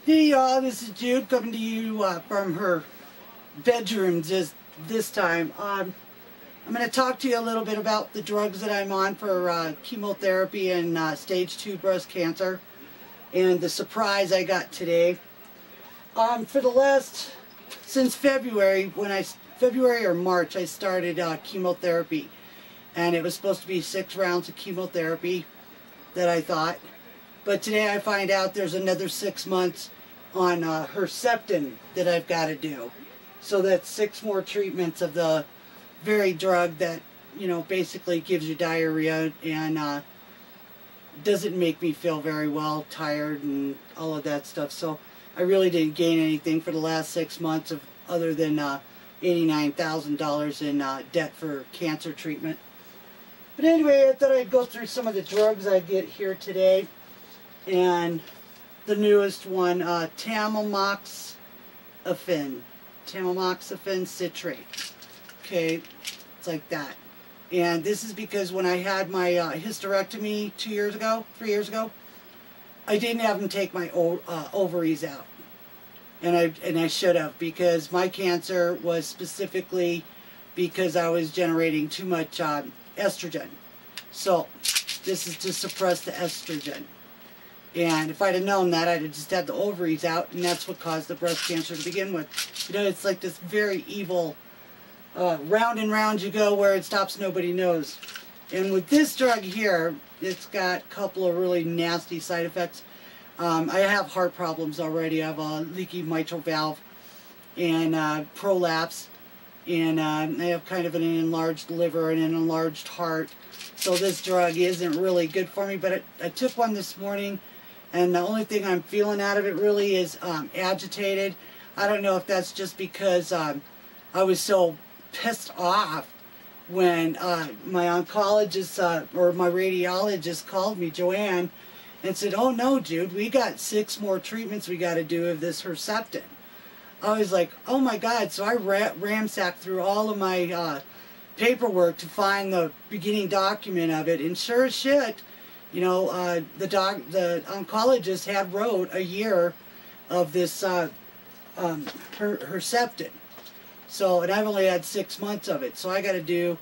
Hey y'all, this is Jude coming to you from her bedroom this time. I'm going to talk to you a little bit about the drugs that I'm on for chemotherapy and stage 2 breast cancer and the surprise I got today. Since February, February or March, I started chemotherapy, and it was supposed to be 6 rounds of chemotherapy that I thought. But today I find out there's another 6 months on HERSEPTIN that I've got to do. So that's 6 more treatments of the very drug that, you know, basically gives you diarrhea and doesn't make me feel very well, tired and all of that stuff. So I really didn't gain anything for the last 6 months other than $89,000 in debt for cancer treatment. But anyway, I thought I'd go through some of the drugs I get here today. And the newest one, tamoxifen citrate. Okay, it's like that. And this is because when I had my hysterectomy 3 years ago, I didn't have them take my ovaries out. And I should have, because my cancer was specifically because I was generating too much estrogen. So this is to suppress the estrogen. And if I'd have known that, I'd have just had the ovaries out, and that's what caused the breast cancer to begin with. You know, it's like this very evil round and round you go where it stops, nobody knows. And with this drug here, it's got a couple of really nasty side effects. I have heart problems already. I have a leaky mitral valve and prolapse, and I have kind of an enlarged liver and an enlarged heart. So this drug isn't really good for me, but I took one this morning. And the only thing I'm feeling out of it really is agitated. I don't know if that's just because I was so pissed off when my oncologist or my radiologist called me, Joanne, and said, "Oh no, Jude, we got 6 more treatments we got to do of this HERSEPTIN." I was like, oh my God. So I ramsacked through all of my paperwork to find the beginning document of it, and sure as shit, you know, the oncologist had wrote a year of this HERSEPTIN. So, and I've only had 6 months of it. So I got to do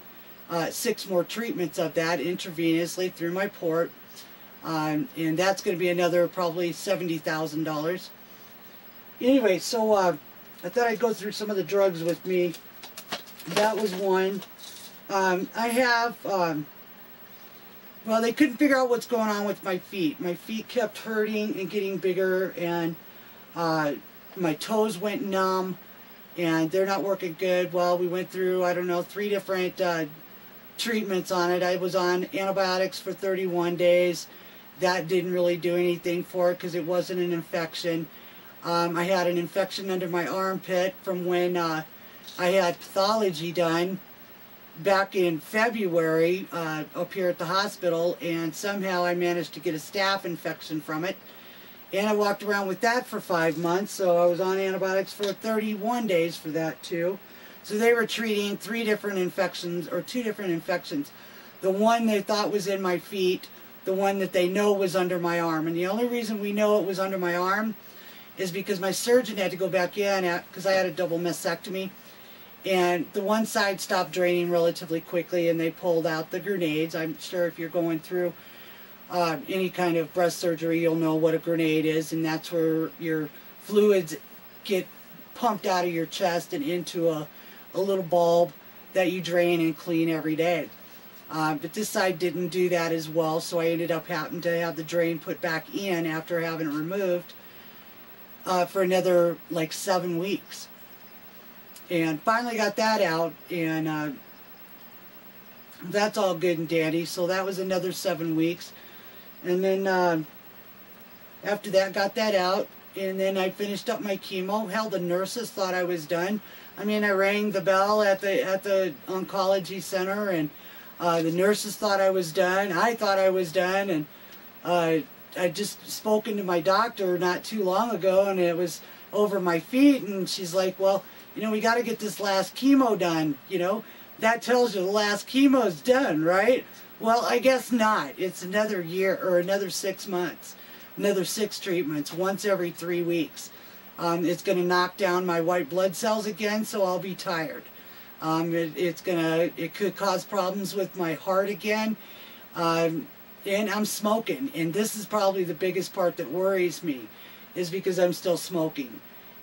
6 more treatments of that intravenously through my port. And that's going to be another probably $70,000. Anyway, so I thought I'd go through some of the drugs with me. That was one. I have... well, they couldn't figure out what's going on with my feet. My feet kept hurting and getting bigger, and my toes went numb, and they're not working good. Well, we went through, I don't know, 3 different treatments on it. I was on antibiotics for 31 days. That didn't really do anything for it because it wasn't an infection. I had an infection under my armpit from when I had pathology done back in February up here at the hospital, and somehow I managed to get a staph infection from it, and I walked around with that for 5 months. So I was on antibiotics for 31 days for that too. So they were treating 3 different infections, or 2 different infections. The one they thought was in my feet, the one that they know was under my arm. And the only reason we know it was under my arm is because my surgeon had to go back in because I had a double mastectomy. And the one side stopped draining relatively quickly, and they pulled out the grenades. I'm sure if you're going through any kind of breast surgery, you'll know what a grenade is, and that's where your fluids get pumped out of your chest and into a little bulb that you drain and clean every day. But this side didn't do that as well, so I ended up having to have the drain put back in after having it removed for another like 7 weeks. And finally got that out, and that's all good and dandy. So that was another 7 weeks. And then after that, got that out, and then I finished up my chemo. Hell, the nurses thought I was done. I mean, I rang the bell at the oncology center, and the nurses thought I was done. I thought I was done, and I just spoken to my doctor not too long ago, and it was over my feet, and she's like, well, you know, we got to get this last chemo done, you know. That tells you the last chemo's done, right? Well, I guess not. It's another year or another 6 months. another 6 treatments, once every 3 weeks. It's going to knock down my white blood cells again, so I'll be tired. It could cause problems with my heart again. And I'm smoking, and this is probably the biggest part that worries me, is because I'm still smoking.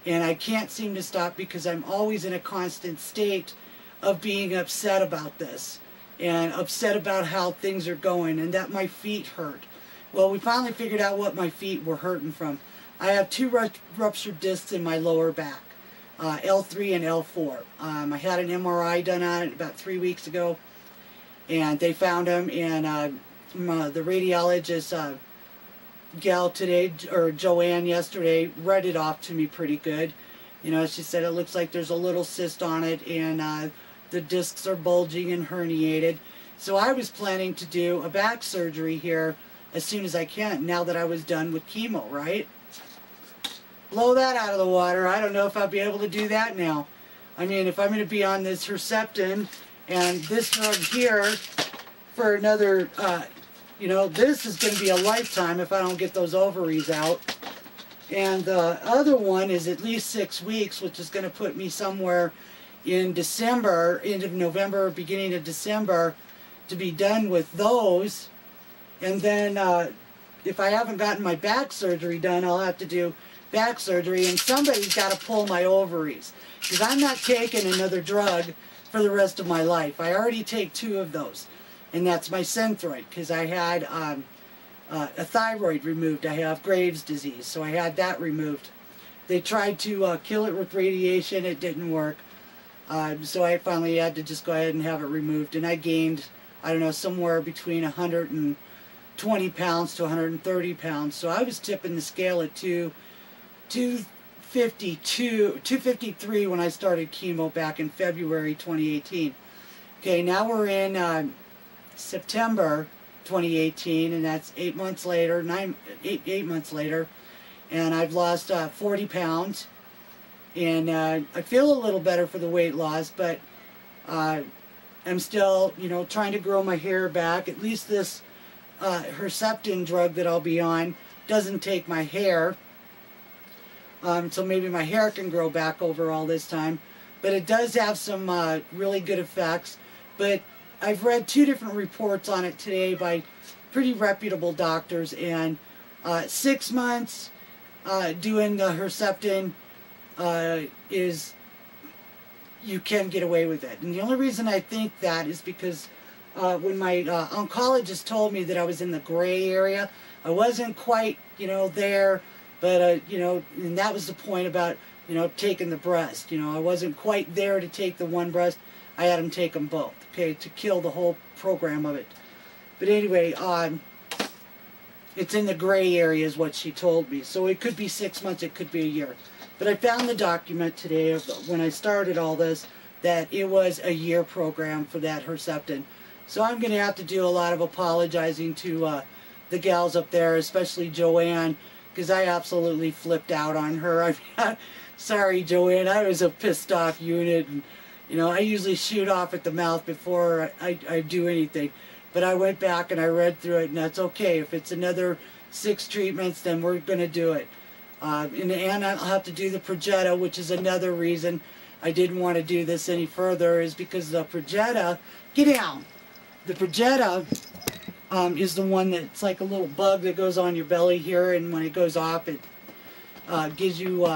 And I can't seem to stop because I'm always in a constant state of being upset about this, and upset about how things are going, and that my feet hurt. Well, we finally figured out what my feet were hurting from. I have 2 ruptured discs in my lower back, L3 and L4. I had an MRI done on it about 3 weeks ago, and they found them, and the radiologist gal today, or Joanne yesterday, read it off to me pretty good. You know, she said it looks like there's a little cyst on it, and the discs are bulging and herniated. So I was planning to do a back surgery here as soon as I can, now that I was done with chemo, right? Blow that out of the water. I don't know if I'll be able to do that now. I mean, if I'm going to be on this HERSEPTIN and this drug here for another, you know, this is going to be a lifetime if I don't get those ovaries out. And the other one is at least 6 weeks, which is going to put me somewhere in December, end of November, beginning of December, to be done with those. And then if I haven't gotten my back surgery done, I'll have to do back surgery, and somebody's got to pull my ovaries, because I'm not taking another drug for the rest of my life. I already take 2 of those, and that's my Synthroid, because I had a thyroid removed. I have Graves' disease, so I had that removed. They tried to kill it with radiation. It didn't work. So I finally had to just go ahead and have it removed, and I gained, I don't know, somewhere between 120 pounds to 130 pounds. So I was tipping the scale at 253 when I started chemo back in February 2018. Okay, now we're in September 2018, and that's 8 months later, 8 months later, and I've lost 40 pounds. And I feel a little better for the weight loss, but I'm still, you know, trying to grow my hair back. At least this HERSEPTIN drug that I'll be on doesn't take my hair. So maybe my hair can grow back over all this time. But it does have some really good effects. But I've read 2 different reports on it today by pretty reputable doctors. And 6 months doing the HERSEPTIN is, you can get away with it. And the only reason I think that is because when my oncologist told me that I was in the gray area, I wasn't quite, you know, there, but, you know, and that was the point about, you know, taking the breast. You know, I wasn't quite there to take the one breast. I had him take them both, okay, to kill the whole program of it. But anyway, it's in the gray area is what she told me. So it could be 6 months, it could be a year. But I found the document today of when I started all this that it was a year program for that HERSEPTIN. So I'm going to have to do a lot of apologizing to the gals up there, especially Joanne, because I absolutely flipped out on her. I mean, sorry, Joanne, I was a pissed off unit. And, you know, I usually shoot off at the mouth before I do anything. But I went back and I read through it, and that's okay. If it's another 6 treatments, then we're going to do it. And I'll have to do the Progetta, which is another reason I didn't want to do this any further, is because the Progetta, get down! The Progetta is the one that's like a little bug that goes on your belly here, and when it goes off, it gives you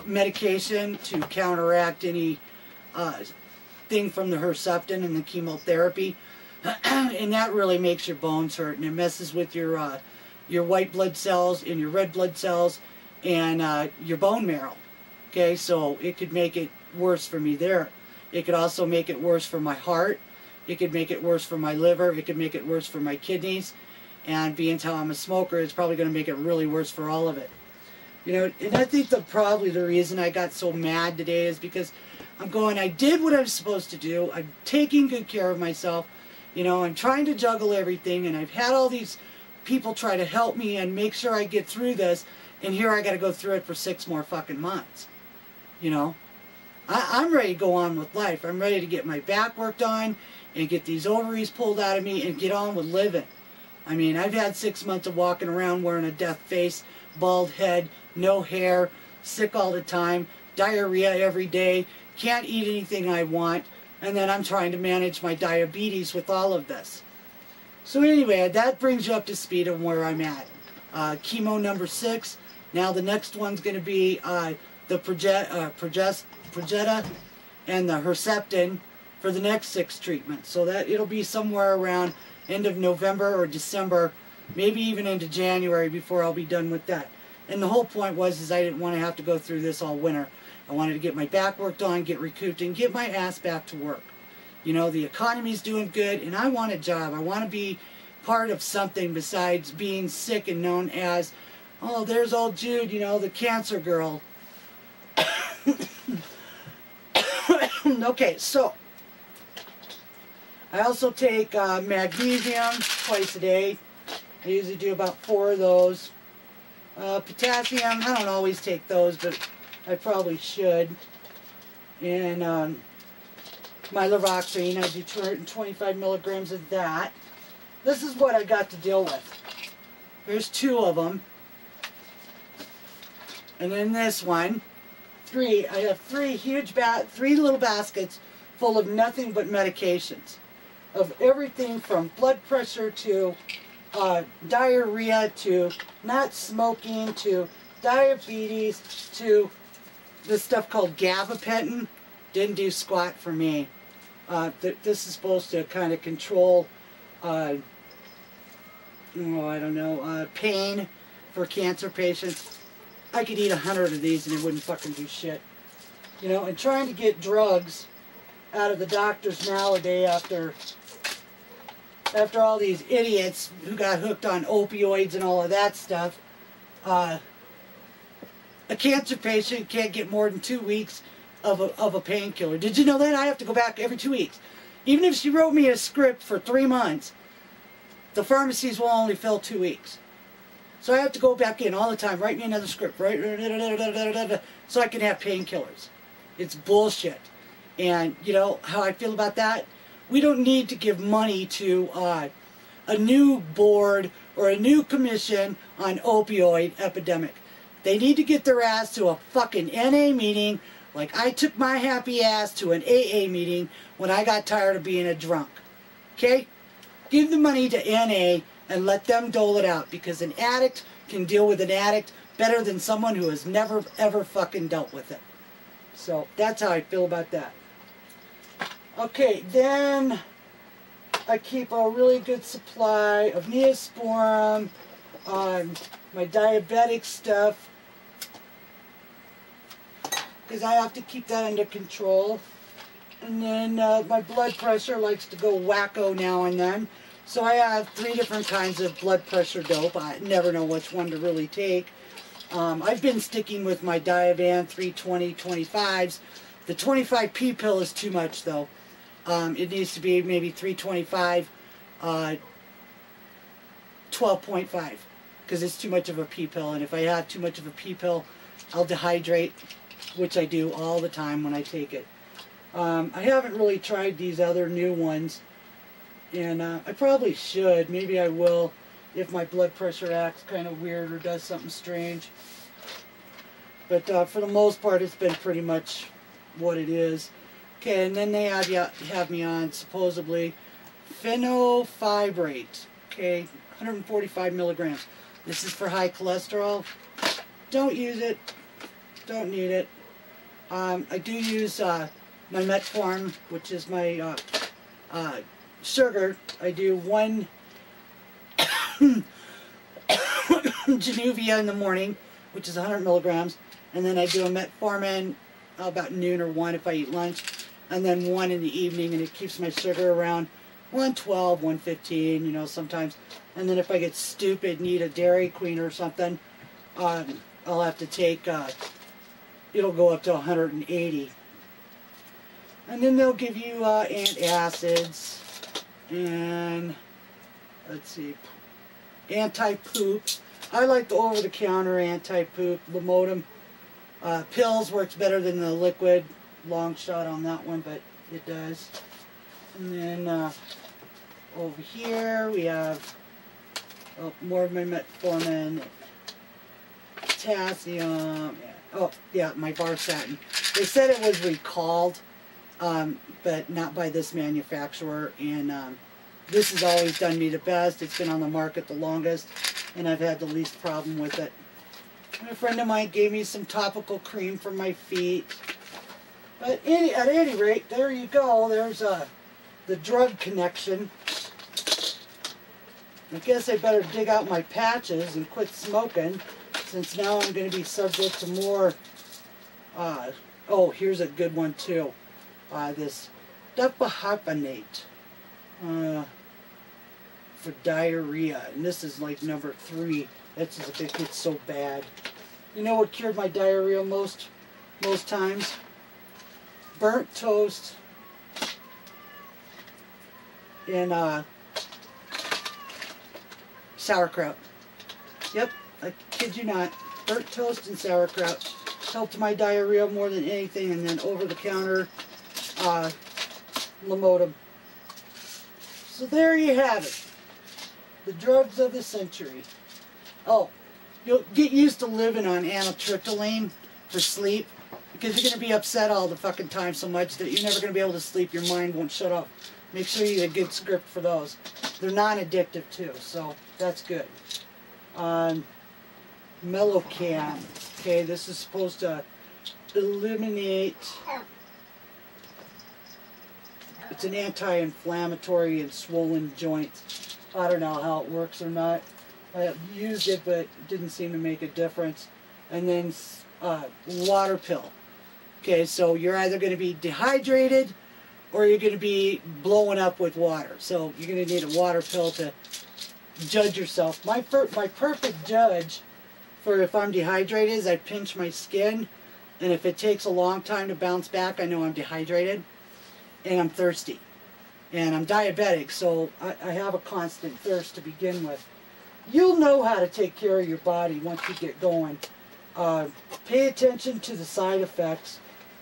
medication to counteract any thing from the HERSEPTIN and the chemotherapy. And that really makes your bones hurt, and it messes with your white blood cells and your red blood cells and your bone marrow. Okay, so it could make it worse for me there. It could also make it worse for my heart. It could make it worse for my liver. It could make it worse for my kidneys. And being how I'm a smoker, it's probably going to make it really worse for all of it. You know, and I think probably the reason I got so mad today is because I did what I was supposed to do. I'm taking good care of myself. You know, I'm trying to juggle everything, and I've had all these people try to help me and make sure I get through this, and here I got to go through it for 6 more fucking months. You know, I'm ready to go on with life. I'm ready to get my back worked on and get these ovaries pulled out of me and get on with living. I mean, I've had 6 months of walking around wearing a death face, bald head, no hair, sick all the time, diarrhea every day, can't eat anything I want, and then I'm trying to manage my diabetes with all of this. So anyway, that brings you up to speed on where I'm at. Chemo number 6. Now the next one's going to be the Progetta and the Herceptin for the next 6 treatments. So that it'll be somewhere around end of November or December, maybe even into January before I'll be done with that. And the whole point was I didn't want to have to go through this all winter. I wanted to get my back worked on, get recouped, and get my ass back to work. You know, the economy's doing good, and I want a job. I want to be part of something besides being sick and known as, oh, there's old Jude, you know, the cancer girl. Okay, so I also take magnesium twice a day. I usually do about 4 of those. Potassium, I don't always take those, but I probably should. And my Levoxine, I do 225 milligrams of that. This is what I got to deal with. There's 2 of them. And then this one, 3. I have 3 huge 3 little baskets full of nothing but medications. Of everything from blood pressure to diarrhea to not smoking to diabetes to this stuff called gabapentin. Didn't do squat for me. This is supposed to kind of control, oh, I don't know, pain for cancer patients. I could eat 100 of these and it wouldn't fucking do shit. You know, and trying to get drugs out of the doctors nowadays after all these idiots who got hooked on opioids and all of that stuff. A cancer patient can't get more than 2 weeks of a painkiller. Did you know that? I have to go back every 2 weeks. Even if she wrote me a script for 3 months, the pharmacies will only fill 2 weeks. So I have to go back in all the time, write me another script, right? So I can have painkillers. It's bullshit. And you know how I feel about that? We don't need to give money to a new board or a new commission on opioid epidemic. They need to get their ass to a fucking NA meeting like I took my happy ass to an AA meeting when I got tired of being a drunk. Okay? Give the money to NA and let them dole it out, because an addict can deal with an addict better than someone who has never ever fucking dealt with it. So that's how I feel about that. Okay, then I keep a really good supply of Neosporin, my diabetic stuff, because I have to keep that under control. And then my blood pressure likes to go wacko now and then. So I have 3 different kinds of blood pressure dope. I never know which one to really take. I've been sticking with my Diavan 320-25s. The 25p pill is too much though. It needs to be maybe 325, 12.5, because it's too much of a p pill. And if I have too much of a p pill, I'll dehydrate, which I do all the time when I take it. I haven't really tried these other new ones. And I probably should. Maybe I will if my blood pressure acts kind of weird or does something strange. But for the most part, it's been pretty much what it is. Okay, and then they have me on, supposedly, fenofibrate. Okay, 145 milligrams. This is for high cholesterol. Don't use it. Don't need it. I do use my metformin, which is my sugar. I do 1 Januvia in the morning, which is 100 milligrams, and then I do a metformin about noon or 1 if I eat lunch, and then 1 in the evening, and it keeps my sugar around 112, 115, you know, sometimes. And then if I get stupid and eat a Dairy Queen or something, I'll have to take, it'll go up to 180. And then they'll give you antacids. And let's see, anti-poop. I like the over-the-counter anti-poop. Lamodum pills works better than the liquid. Long shot on that one, but it does. And then over here we have Oh, more of my metformin, potassium. Oh, yeah, my Varsatin. They said it was recalled, but not by this manufacturer. And this has always done me the best. It's been on the market the longest, and I've had the least problem with it. And a friend of mine gave me some topical cream for my feet. But at any rate, there you go. There's the drug connection. I guess I better dig out my patches and quit smoking, since now I'm going to be subject to more. Oh, here's a good one too. This diphenhydramate for diarrhea, and this is like number 3. That's just if it gets so bad. You know what cured my diarrhea most times? Burnt toast and sauerkraut. Yep, I kid you not. Burnt toast and sauerkraut helped my diarrhea more than anything, and then over-the-counter Lamotum. So there you have it. The drugs of the century. Oh, you'll get used to living on amitriptyline for sleep, because you're going to be upset all the fucking time so much that you're never going to be able to sleep. Your mind won't shut off. Make sure you get a good script for those. They're non-addictive too, so that's good. Melocan. Okay, this is supposed to eliminate. It's an anti-inflammatory and swollen joints. I don't know how it works or not. I used it, but it didn't seem to make a difference. And then water pill. Okay, so you're either going to be dehydrated or you're going to be blowing up with water. So you're going to need a water pill to judge yourself. My perfect judge for if I'm dehydrated is I pinch my skin, and if it takes a long time to bounce back, I know I'm dehydrated, and I'm thirsty. And I'm diabetic, so I have a constant thirst to begin with. You'll know how to take care of your body once you get going. Pay attention to the side effects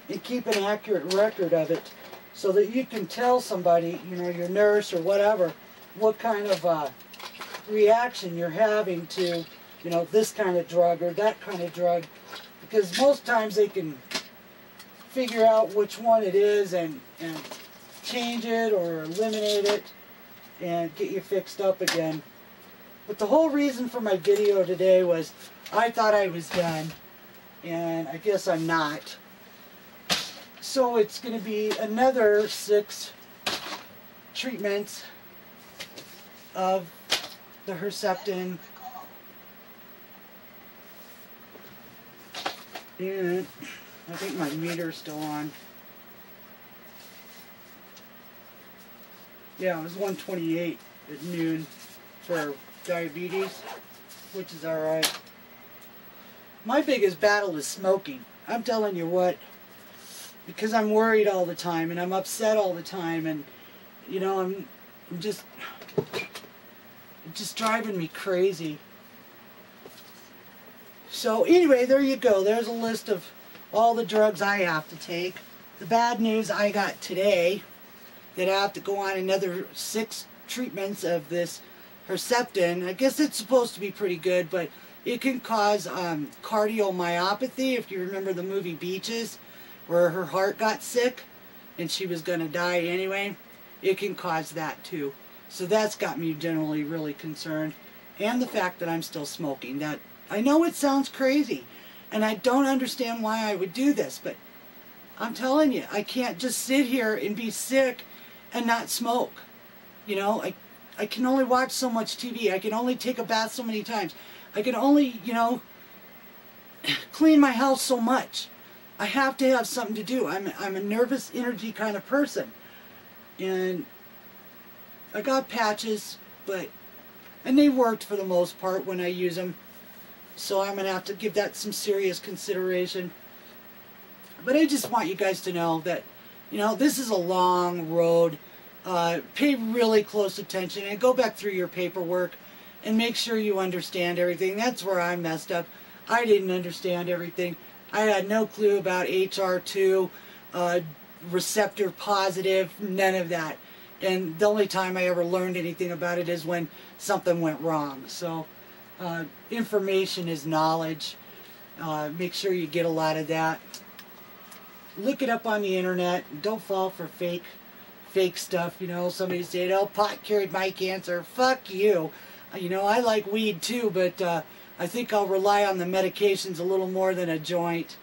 and keep an accurate record of it so that you can tell somebody, you know, your nurse or whatever, what kind of reaction you're having to, you know, this kind of drug or that kind of drug. Because most times they can figure out which one it is and change it or eliminate it and get you fixed up again. But the whole reason for my video today was I thought I was done, and I guess I'm not. So it's going to be another 6 treatments of the HERSEPTIN. And I think my meter's still on. Yeah, it was 128 at noon for diabetes, which is alright. My biggest battle is smoking. I'm telling you what, because I'm worried all the time and I'm upset all the time, and you know, it's just driving me crazy. So anyway, there you go. There's a list of all the drugs I have to take. The bad news I got today, that I have to go on another 6 treatments of this HERSEPTIN. I guess it's supposed to be pretty good, but it can cause cardiomyopathy. If you remember the movie Beaches, where her heart got sick and she was going to die anyway, it can cause that too. So that's got me generally really concerned. And the fact that I'm still smoking. That I know it sounds crazy, and I don't understand why I would do this, but I'm telling you, I can't just sit here and be sick and not smoke. You know, I can only watch so much TV. I can only take a bath so many times. I can only, you know, clean my house so much. I have to have something to do. I'm a nervous energy kind of person. And I got patches, and they worked for the most part when I use them. So I'm going to have to give that some serious consideration. But I just want you guys to know that, you know, this is a long road. Pay really close attention and go back through your paperwork and make sure you understand everything. That's where I messed up. I didn't understand everything. I had no clue about HR2, receptor positive, none of that. And the only time I ever learned anything about it is when something went wrong. So information is knowledge. Make sure you get a lot of that. Look it up on the internet. Don't fall for fake stuff. You know, somebody said, oh, pot cured my cancer. Fuck you. You know, I like weed too, but I think I'll rely on the medications a little more than a joint.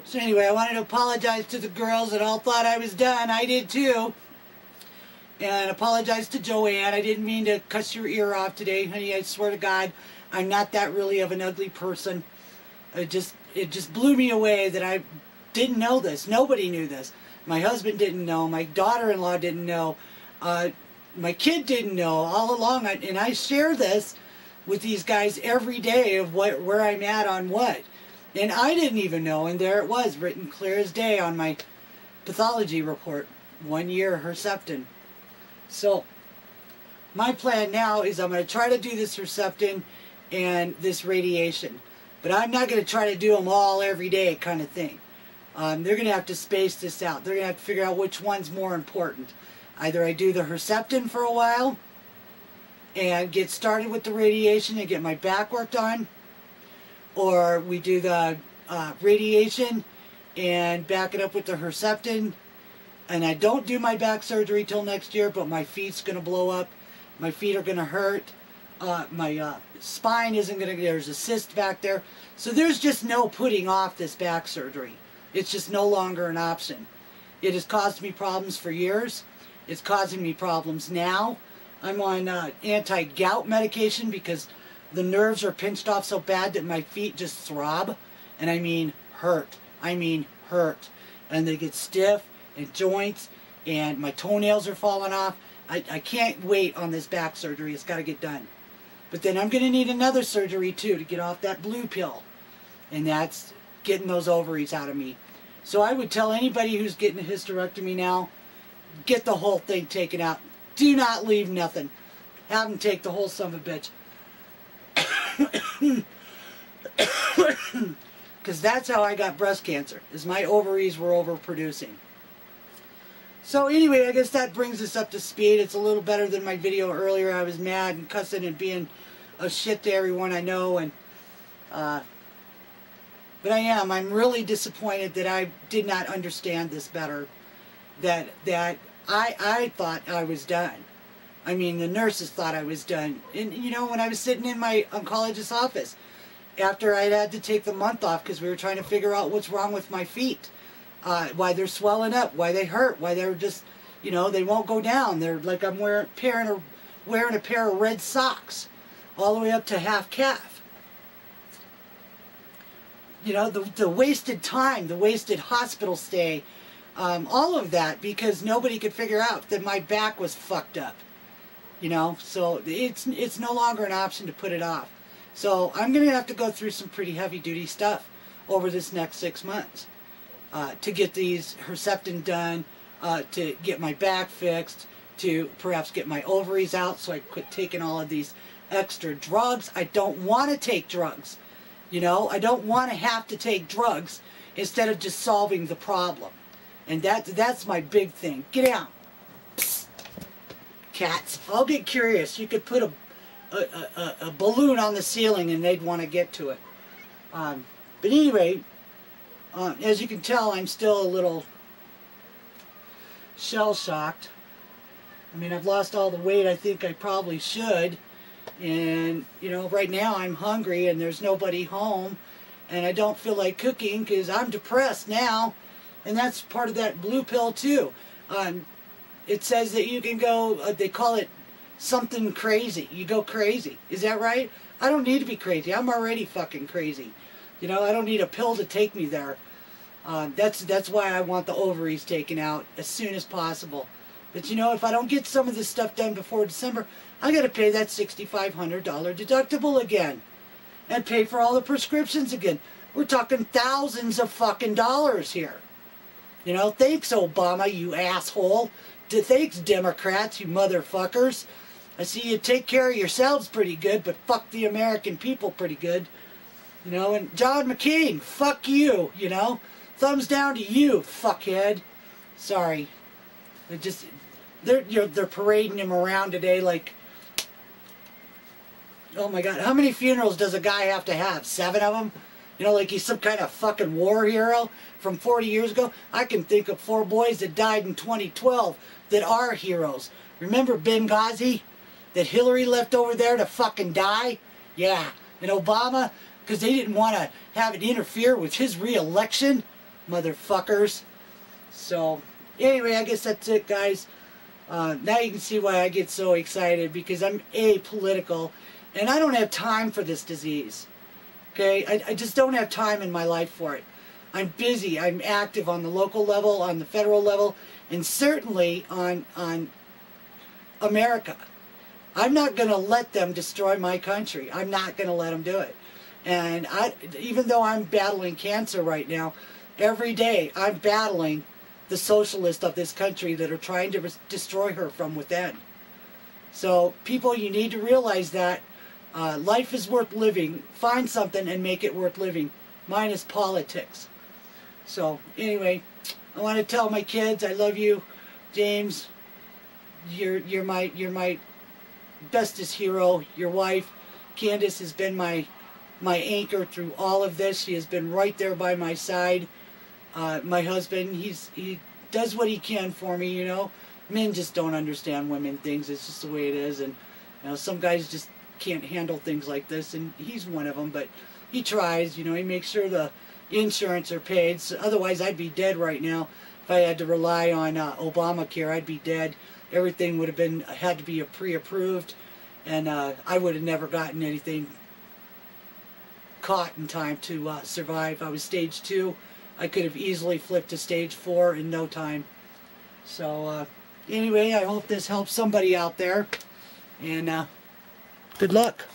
So anyway, I wanted to apologize to the girls that all thought I was done. I did too. And apologize to Joanne. I didn't mean to cuss your ear off today, honey. I swear to God, I'm not that really of an ugly person. It just blew me away that I didn't know this. Nobody knew this. My husband didn't know. My daughter-in-law didn't know. My kid didn't know all along. And I share this with these guys every day of where I'm at on what. And I didn't even know. And there it was, written clear as day on my pathology report. 1 year Herceptin. So my plan now is I'm going to try to do this Herceptin and this radiation. But I'm not going to try to do them all every day kind of thing. They're going to have to space this out. They're going to have to figure out which one's more important. Either I do the Herceptin for a while and get started with the radiation and get my back worked on, or we do the radiation and back it up with the Herceptin, and I don't do my back surgery till next year, but my feet's going to blow up. My feet are going to hurt. My spine isn't going to, there's a cyst back there. So there's just no putting off this back surgery. It's just no longer an option. It has caused me problems for years. It's causing me problems now. I'm on anti-gout medication because the nerves are pinched off so bad that my feet just throb. And I mean hurt. I mean hurt. And they get stiff and joints, and my toenails are falling off. I can't wait on this back surgery. It's got to get done. But then I'm going to need another surgery too to get off that blue pill. And that's getting those ovaries out of me. So I would tell anybody who's getting a hysterectomy now, get the whole thing taken out. Do not leave nothing. Have them take the whole son of a bitch. Because that's how I got breast cancer, is my ovaries were overproducing. So anyway, I guess that brings us up to speed. It's a little better than my video earlier. I was mad and cussing and being a shit to everyone I know. And but I'm really disappointed that I did not understand this better. That I thought I was done. I mean, the nurses thought I was done. And you know, when I was sitting in my oncologist's office, after I'd had to take the month off because we were trying to figure out what's wrong with my feet. Why they're swelling up, why they hurt, why they're just, you know, they won't go down. They're like I'm wearing a pair of red socks all the way up to half calf. You know, the wasted time, the wasted hospital stay, all of that because nobody could figure out that my back was fucked up. You know, so it's no longer an option to put it off. So I'm going to have to go through some pretty heavy duty stuff over this next 6 months. To get these Herceptin done, to get my back fixed, to perhaps get my ovaries out so I quit taking all of these extra drugs. I don't want to take drugs. You know, I don't want to have to take drugs instead of just solving the problem. And that's my big thing. Get out. Psst. Cats. I'll get curious. You could put a balloon on the ceiling and they'd want to get to it. But anyway, as you can tell, I'm still a little shell-shocked. I mean, I've lost all the weight I think I probably should. And, you know, right now I'm hungry and there's nobody home. And I don't feel like cooking because I'm depressed now. And that's part of that blue pill, too. It says that you can go, they call it something crazy. You go crazy. Is that right? I don't need to be crazy. I'm already fucking crazy. You know, I don't need a pill to take me there. That's why I want the ovaries taken out as soon as possible. But you know, if I don't get some of this stuff done before December, I got to pay that $6,500 deductible again. And pay for all the prescriptions again. We're talking thousands of fucking dollars here. You know, thanks Obama, you asshole. Thanks Democrats, you motherfuckers. I see you take care of yourselves pretty good, but fuck the American people pretty good. You know, and John McCain, fuck you, you know. Thumbs down to you, fuckhead. Sorry. They're parading him around today like, oh my God, how many funerals does a guy have to have? 7 of them? You know, like he's some kind of fucking war hero from 40 years ago. I can think of 4 boys that died in 2012 that are heroes. Remember Benghazi? That Hillary left over there to fucking die? Yeah. And Obama, because they didn't want to have it interfere with his re-election. Motherfuckers. So, anyway, I guess that's it, guys. Now you can see why I get so excited, because I'm apolitical and I don't have time for this disease. Okay? I just don't have time in my life for it. I'm busy. I'm active on the local level, on the federal level, and certainly on America. I'm not going to let them destroy my country. I'm not going to let them do it. And even though I'm battling cancer right now, every day I'm battling the socialists of this country that are trying to destroy her from within. So, people, you need to realize that life is worth living. Find something and make it worth living. Mine is politics. So, anyway, I want to tell my kids I love you. James, you're my bestest hero. Your wife, Candace, has been my anchor through all of this. She has been right there by my side. My husband, he does what he can for me, you know. Men just don't understand women things. It's just the way it is. And, you know, some guys just can't handle things like this. And he's one of them. But he tries, you know. He makes sure the insurance are paid. So otherwise, I'd be dead right now. If I had to rely on Obamacare, I'd be dead. Everything would have had to be pre-approved. And I would have never gotten anything caught in time to survive. I was stage 2. I could have easily flipped to stage 4 in no time. So, anyway, I hope this helps somebody out there. And, good luck.